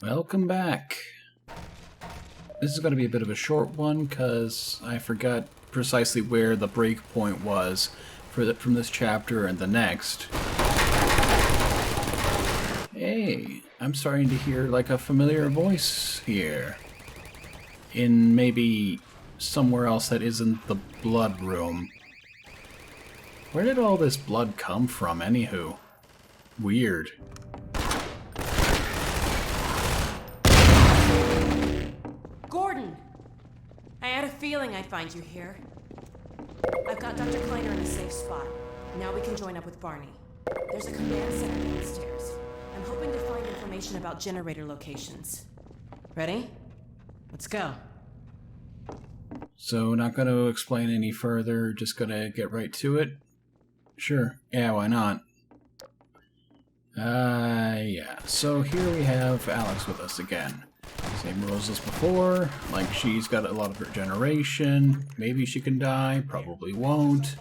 Welcome back. This is going to be a bit of a short one because I forgot precisely where the break point was from this chapter and the next. Hey, I'm starting to hear like a familiar voice here. In maybe somewhere else that isn't the blood room. Where did all this blood come from, anywho? Weird. Gordon! I had a feeling I'd find you here. I've got Dr. Kleiner in a safe spot. Now we can join up with Barney. There's a command center downstairs. I'm hoping to find information about generator locations. Ready? Let's go. So, not going to explain any further, just going to get right to it? Sure. Yeah, why not? Yeah. So here we have Alex with us again. Same rules as before. Like, she's got a lot of regeneration. Maybe she can die. Probably won't.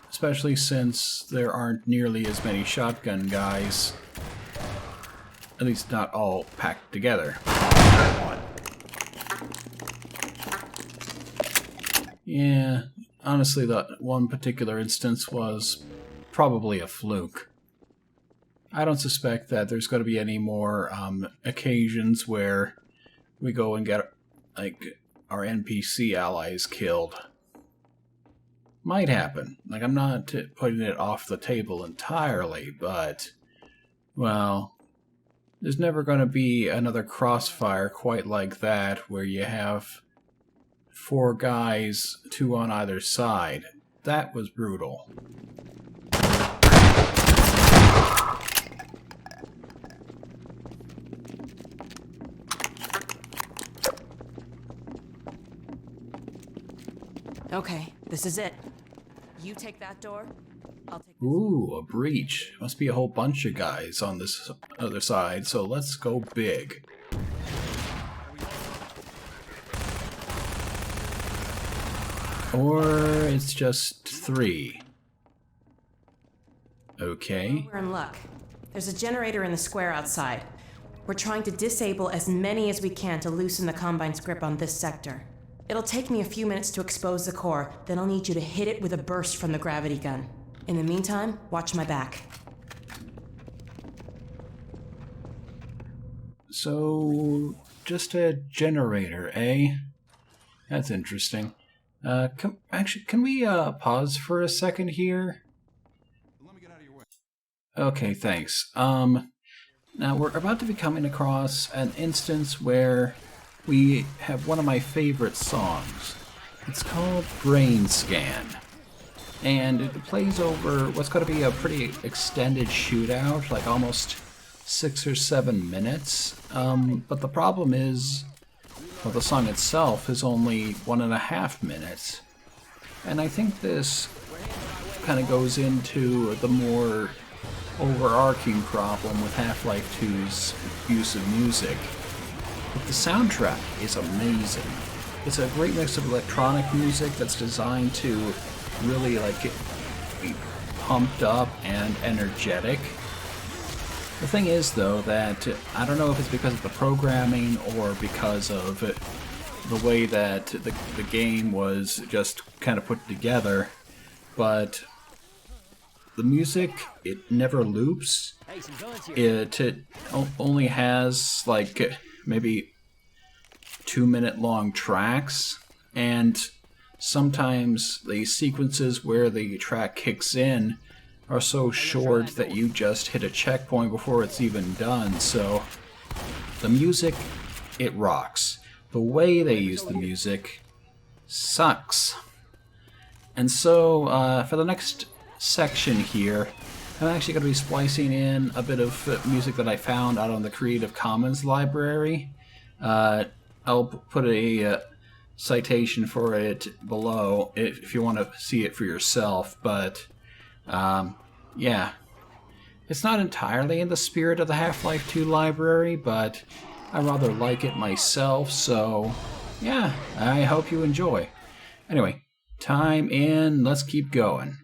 Especially since there aren't nearly as many shotgun guys. At least not all packed together. Yeah, honestly, that one particular instance was probably a fluke. I don't suspect that there's going to be any more occasions where we go and get, like, our NPC allies killed. Might happen. Like, I'm not putting it off the table entirely, but, well, there's never going to be another crossfire quite like that where you have 4 guys, 2 on either side. That was brutal. Okay, this is it. You take that door, I'll take this. Ooh, a breach. Must be a whole bunch of guys on this other side, so let's go big. Or it's just 3. Okay. We're in luck. There's a generator in the square outside. We're trying to disable as many as we can to loosen the Combine's grip on this sector. It'll take me a few minutes to expose the core, then I'll need you to hit it with a burst from the gravity gun. In the meantime, watch my back. So, just a generator, eh? That's interesting. Can we pause for a second here? Let me get out of your way. Okay, thanks. Now we're about to be coming across an instance where we have one of my favorite songs. It's called Brain Scan. And it plays over what's going to be a pretty extended shootout, like almost 6 or 7 minutes. But the problem is, well, the song itself is only 1.5 minutes. And I think this kind of goes into the more overarching problem with Half-Life 2's use of music. But the soundtrack is amazing. It's a great mix of electronic music that's designed to really be pumped up and energetic. The thing is, though, that I don't know if it's because of the programming or because of the way that the game was just kind of put together, but the music, it never loops. It only has like maybe 2-minute long tracks, and sometimes the sequences where the track kicks in are so short that you just hit a checkpoint before it's even done. So the music, it rocks. The way they use the music sucks. And so for the next section here, I'm actually going to be splicing in a bit of music that I found out on the Creative Commons library. I'll put a citation for it below if you want to see it for yourself, but yeah. It's not entirely in the spirit of the Half-Life 2 library, but I rather like it myself, so yeah, I hope you enjoy. Anyway, time in, let's keep going.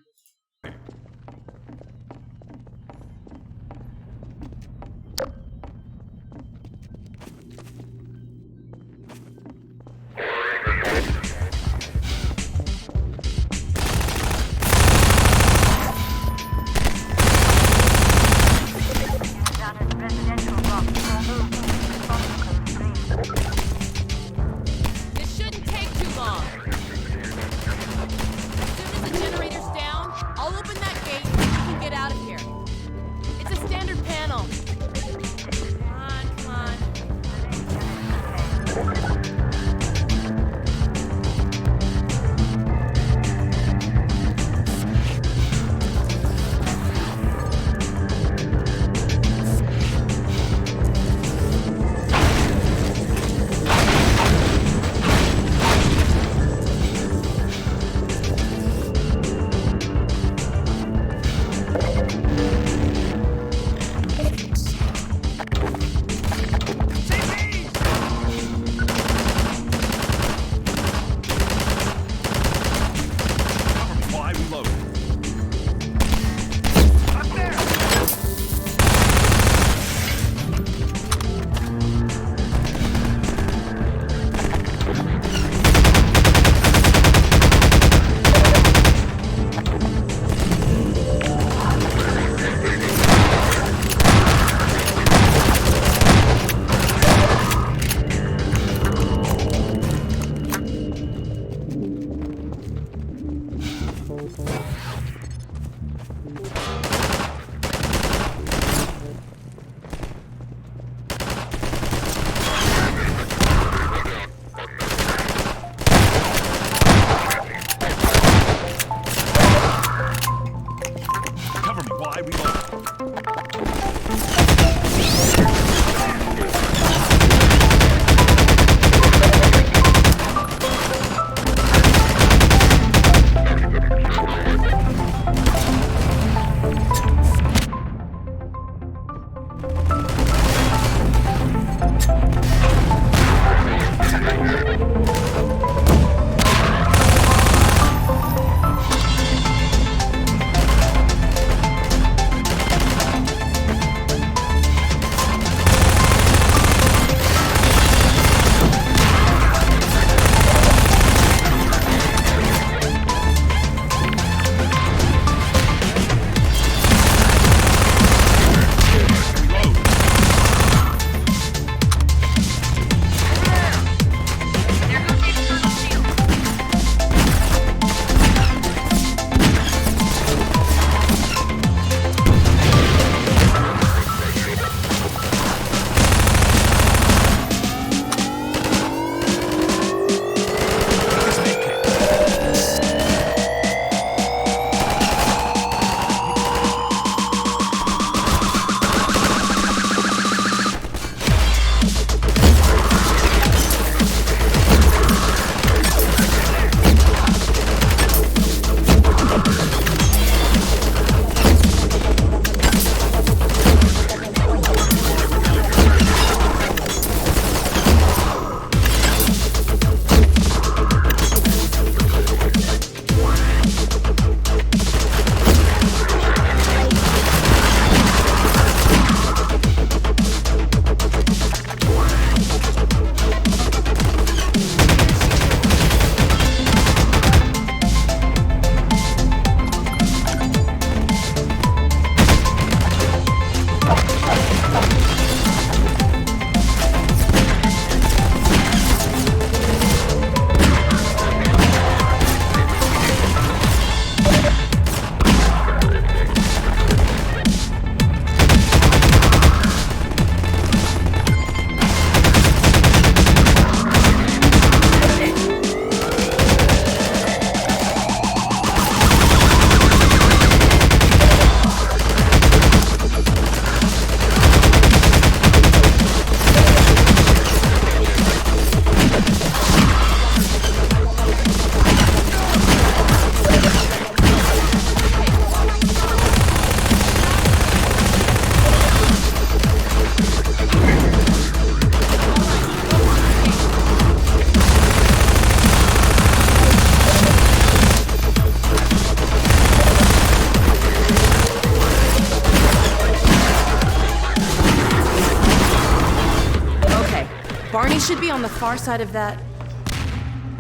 Barney should be on the far side of that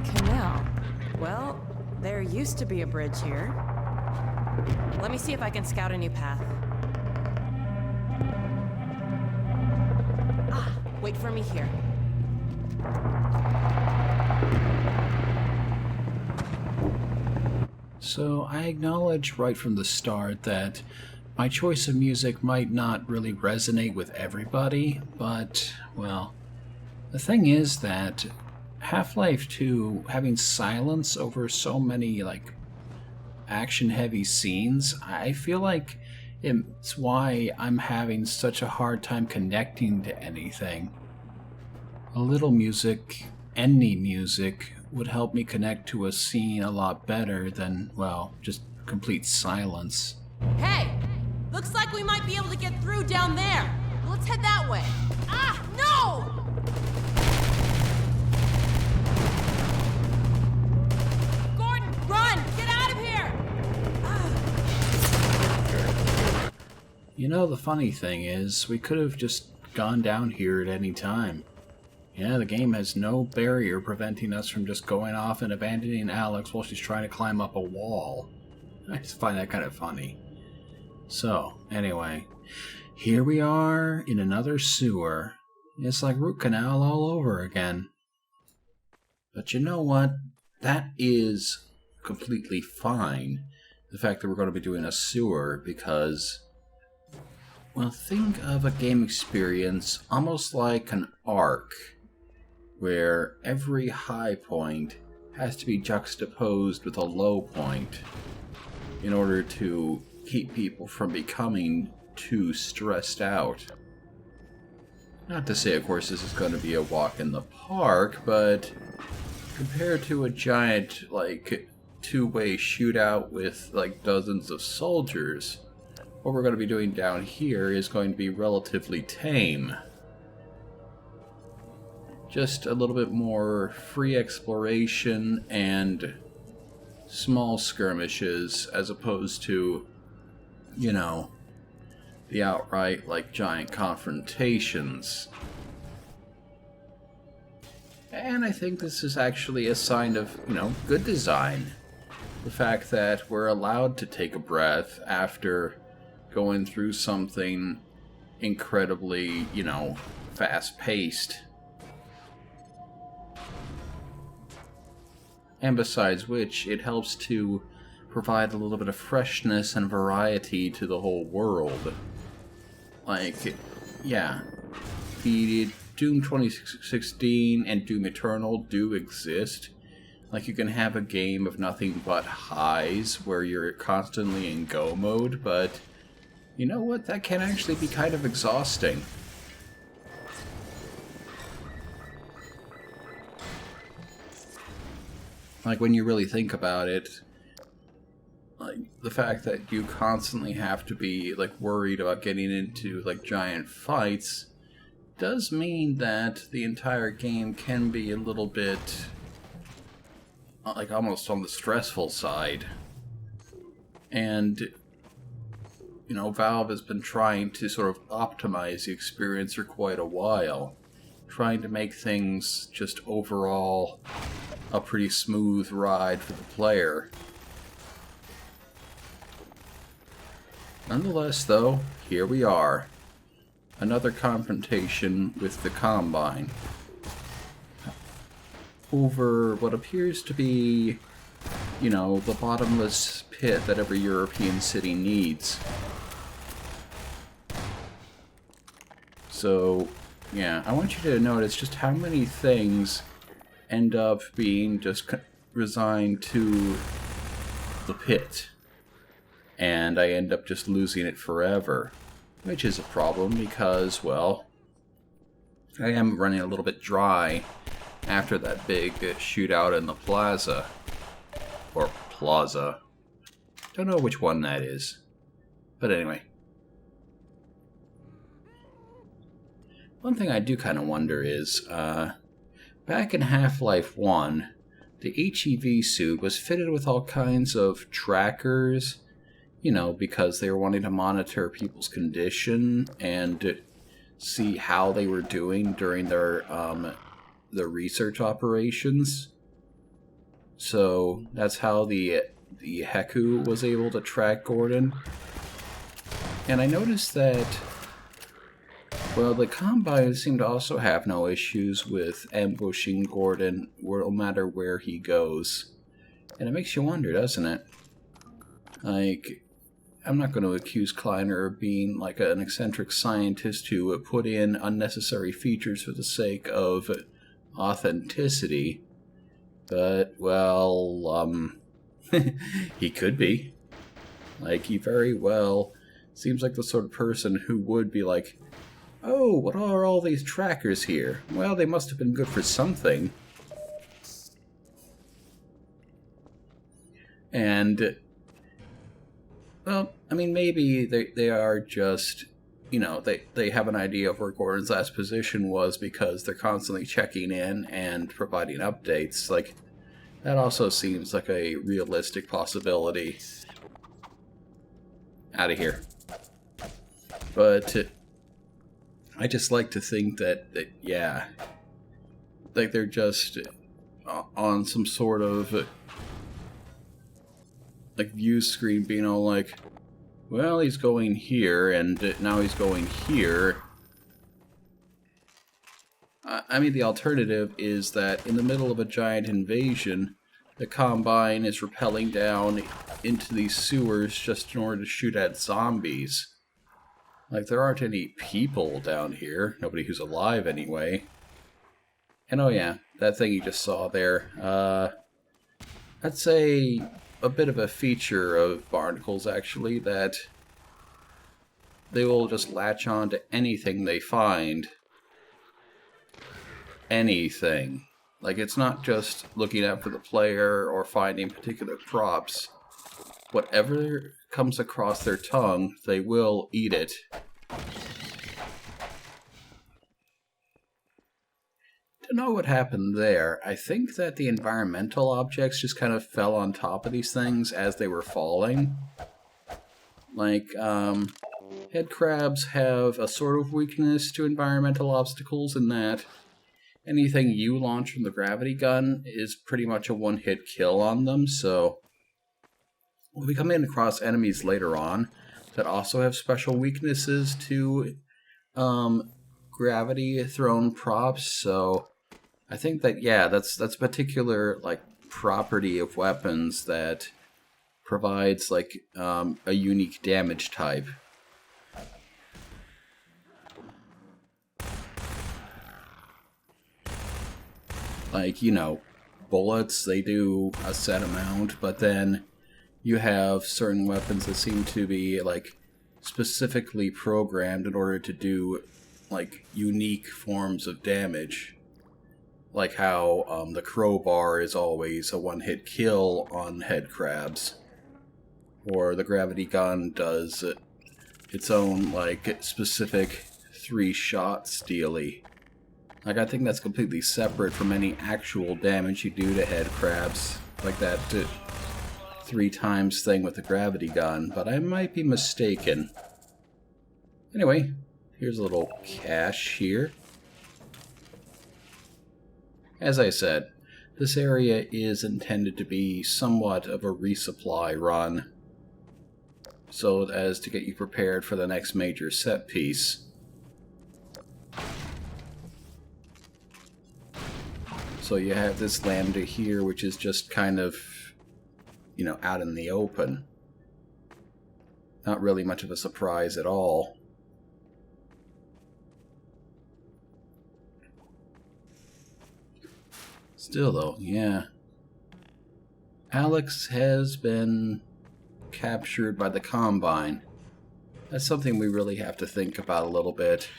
canal. Well, there used to be a bridge here. Let me see if I can scout a new path. Ah, wait for me here. So I acknowledge right from the start that my choice of music might not really resonate with everybody, but, well, the thing is that Half-Life 2, having silence over so many, like, action-heavy scenes, I feel like it's why I'm having such a hard time connecting to anything. A little music, any music, would help me connect to a scene a lot better than, well, just complete silence. Hey! Looks like we might be able to get through down there. Let's head that way. Ah, no! Gordon, run! Get out of here! You know, the funny thing is, we could have just gone down here at any time. Yeah, the game has no barrier preventing us from just going off and abandoning Alex while she's trying to climb up a wall. I just find that kind of funny. So, anyway, here we are in another sewer. It's like root canal all over again. But you know what? That is completely fine. The fact that we're going to be doing a sewer because, well, think of a game experience almost like an arc, where every high point has to be juxtaposed with a low point in order to keep people from becoming too stressed out. Not to say, of course, this is going to be a walk in the park, but compared to a giant, like, two-way shootout with, like, dozens of soldiers, what we're going to be doing down here is going to be relatively tame. Just a little bit more free exploration and small skirmishes as opposed to, you know, the outright, like, giant confrontations. And I think this is actually a sign of, good design. The fact that we're allowed to take a breath after going through something incredibly, fast-paced. And besides which, it helps to provide a little bit of freshness and variety to the whole world. Like, yeah, the Doom 2016 and Doom Eternal do exist. Like, you can have a game of nothing but highs where you're constantly in go mode, but you know what? That can actually be kind of exhausting. Like, when you really think about it, like, the fact that you constantly have to be, like, worried about getting into, like, giant fights does mean that the entire game can be a little bit, like, almost on the stressful side. And, Valve has been trying to sort of optimize the experience for quite a while, trying to make things just overall a pretty smooth ride for the player. Nonetheless, though, here we are. Another confrontation with the Combine. Over what appears to be, the bottomless pit that every European city needs. So, yeah, I want you to notice just how many things end up being just resigned to the pit. And I end up just losing it forever. Which is a problem because, well, I am running a little bit dry after that big shootout in the plaza. Or plaza. Don't know which one that is. But anyway. One thing I do kind of wonder is, back in Half-Life 1, the HEV suit was fitted with all kinds of trackers, because they were wanting to monitor people's condition and see how they were doing during their research operations. So that's how the Heku was able to track Gordon. And I noticed that, well, the Combine seemed to also have no issues with ambushing Gordon no matter where he goes. And it makes you wonder, doesn't it? Like, I'm not going to accuse Kleiner of being like an eccentric scientist who put in unnecessary features for the sake of authenticity. But, well, he could be. Like, he very well seems like the sort of person who would be like, oh, what are all these trackers here? Well, they must have been good for something. And, well, I mean, maybe they are just, they have an idea of where Gordon's last position was because they're constantly checking in and providing updates. Like, that also seems like a realistic possibility. Out of here. But I just like to think that yeah, like they're just on some sort of like view screen being all like, well, he's going here, and now he's going here. I mean, the alternative is that in the middle of a giant invasion, the Combine is rappelling down into these sewers just in order to shoot at zombies. Like, there aren't any people down here. Nobody who's alive, anyway. And oh yeah, that thing you just saw there. I'd say a bit of a feature of barnacles, actually, that they will just latch on to anything they find. Anything. Like, it's not just looking out for the player or finding particular props. Whatever comes across their tongue, they will eat it. Don't know what happened there. I think that the environmental objects just kind of fell on top of these things as they were falling. Like, head crabs have a sort of weakness to environmental obstacles in that anything you launch from the gravity gun is pretty much a one-hit kill on them, so we'll be coming across enemies later on that also have special weaknesses to gravity-thrown props, so I think that, yeah, that's a particular, like, property of weapons that provides, like, a unique damage type. Like, you know, bullets, they do a set amount, but then you have certain weapons that seem to be, like, specifically programmed in order to do, like, unique forms of damage. Like how the crowbar is always a one-hit kill on head crabs. Or the gravity gun does its own, like, specific 3-shot steely. Like, I think that's completely separate from any actual damage you do to head crabs. Like that 3 times thing with the gravity gun, but I might be mistaken. Anyway, here's a little cache here. As I said, this area is intended to be somewhat of a resupply run, so as to get you prepared for the next major set piece. So you have this lambda here, which is just kind of, you know, out in the open. Not really much of a surprise at all. Still, though, yeah. Alex has been captured by the Combine. That's something we really have to think about a little bit.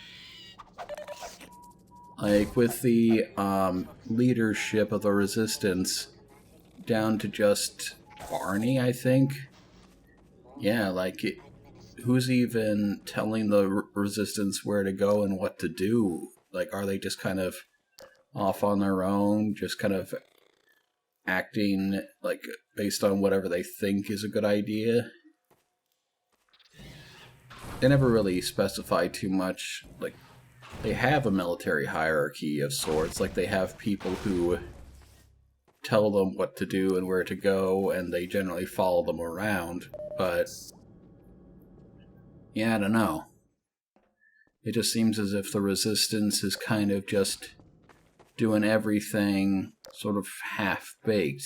Like, with the leadership of the Resistance down to just Barney, I think. Yeah, like, who's even telling the Resistance where to go and what to do? Like, are they just kind of off on their own, just kind of acting, like, based on whatever they think is a good idea? They never really specify too much. Like, they have a military hierarchy of sorts. Like, they have people who tell them what to do and where to go, and they generally follow them around. But, yeah, I don't know. It just seems as if the Resistance is kind of just doing everything sort of half-baked,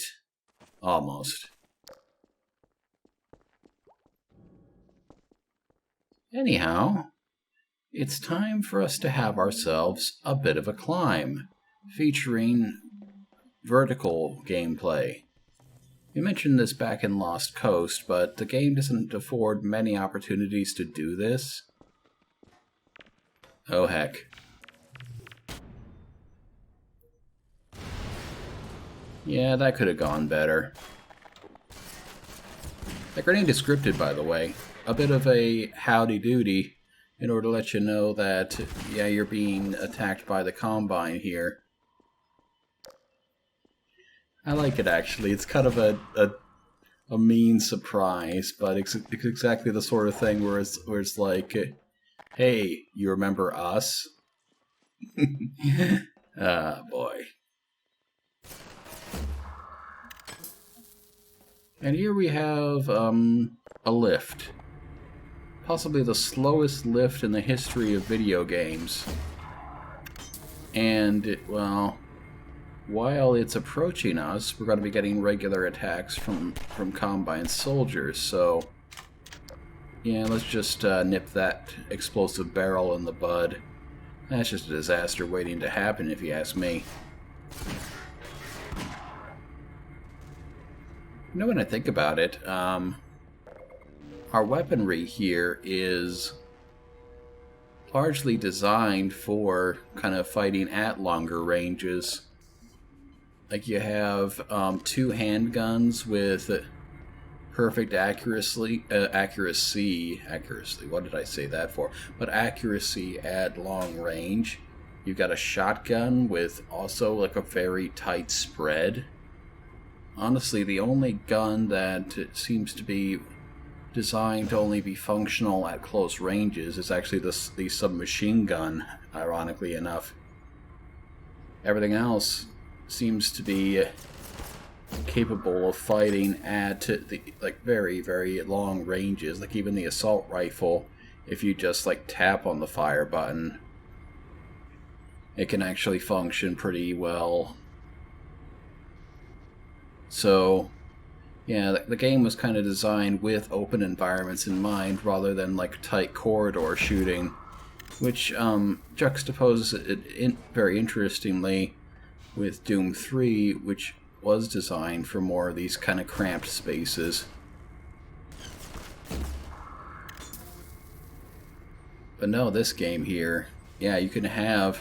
almost. Anyhow, it's time for us to have ourselves a bit of a climb, featuring vertical gameplay. We mentioned this back in Lost Coast, but the game doesn't afford many opportunities to do this. Oh heck. Yeah, that could have gone better. That grenade is scripted, by the way. A bit of a howdy-doody in order to let you know that, yeah, you're being attacked by the Combine here. I like it, actually. It's kind of a mean surprise, but it's exactly the sort of thing where it's like, hey, you remember us? Ah, boy. And here we have a lift. Possibly the slowest lift in the history of video games. And, well, while it's approaching us, we're going to be getting regular attacks from Combine soldiers, so yeah, let's just nip that explosive barrel in the bud. That's just a disaster waiting to happen, if you ask me. You know, when I think about it, our weaponry here is largely designed for kind of fighting at longer ranges. Like, you have 2 handguns with perfect accuracy. What did I say that for? But accuracy at long range. You've got a shotgun with also like a very tight spread. Honestly, the only gun that seems to be designed to only be functional at close ranges is actually the submachine gun, ironically enough. Everything else seems to be capable of fighting at the very, very long ranges. Like even the assault rifle, if you just like tap on the fire button, it can actually function pretty well. So yeah, the game was kind of designed with open environments in mind rather than like tight corridor shooting, which juxtaposes it very interestingly with Doom 3, which was designed for more of these kind of cramped spaces. But no, this game here, yeah, you can have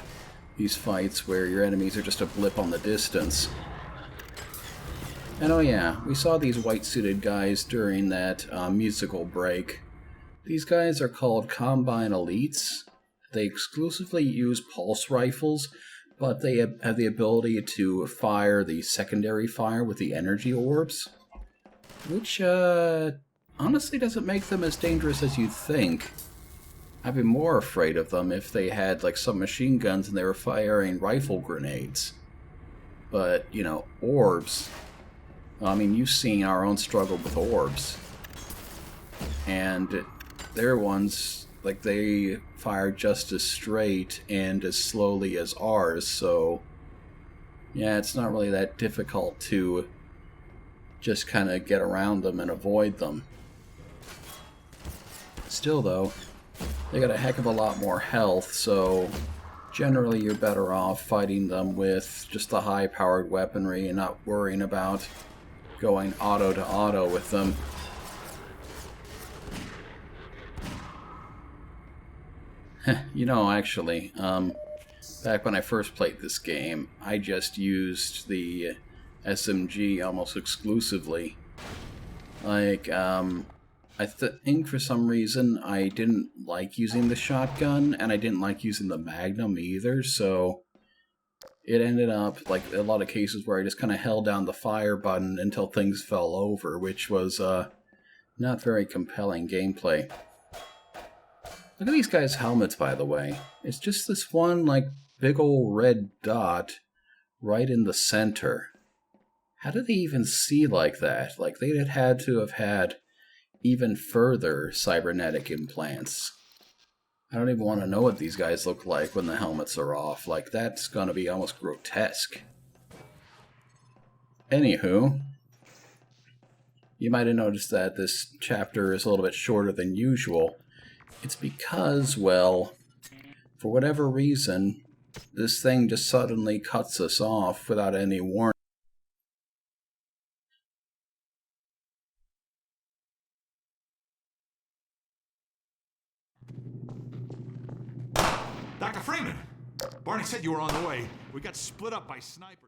these fights where your enemies are just a blip on the distance. And oh yeah, we saw these white-suited guys during that musical break. These guys are called Combine Elites. They exclusively use pulse rifles, but they have the ability to fire the secondary fire with the energy orbs, which honestly doesn't make them as dangerous as you'd think. I'd be more afraid of them if they had like submachine guns and they were firing rifle grenades. But, you know, orbs... I mean, you've seen our own struggle with orbs. And their ones, like, they fire just as straight and as slowly as ours, so... yeah, it's not really that difficult to just kind of get around them and avoid them. Still, though, they got a heck of a lot more health, so generally you're better off fighting them with just the high-powered weaponry and not worrying about going auto to auto with them. You know, actually, back when I first played this game, I just used the SMG almost exclusively. Like, I think for some reason I didn't like using the shotgun, and I didn't like using the Magnum either, so it ended up, like, a lot of cases where I just kind of held down the fire button until things fell over, which was, not very compelling gameplay. Look at these guys' helmets, by the way. It's just this one, like, big ol' red dot right in the center. How did they even see like that? Like, they'd had to have had even further cybernetic implants. I don't even want to know what these guys look like when the helmets are off. Like, that's gonna be almost grotesque. Anywho, you might have noticed that this chapter is a little bit shorter than usual. It's because, well, for whatever reason, this thing just suddenly cuts us off without any warning. Dr. Freeman! Barney said you were on the way. We got split up by snipers.